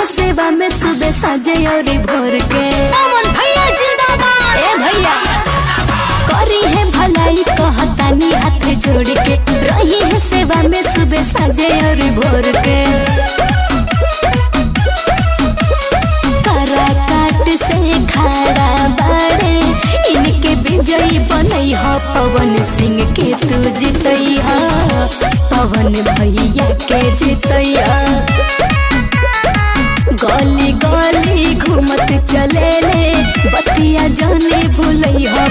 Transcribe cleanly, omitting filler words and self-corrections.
है सेवा में सुबह साजे और भोर के। अमन भैया जिंदाबाद। ए भैया करी है भलाई कहतानी हाथ जोड़ के, रही है सेवा में सुबह साजे और भोर के। काट से खड़ा बाड़े इनके विजयी बनई हो पवन सिंह के तू जीतई हा, पवन भैया के जीतई हा। गली गली घूमत चले ले बतिया जाने भूलई हा।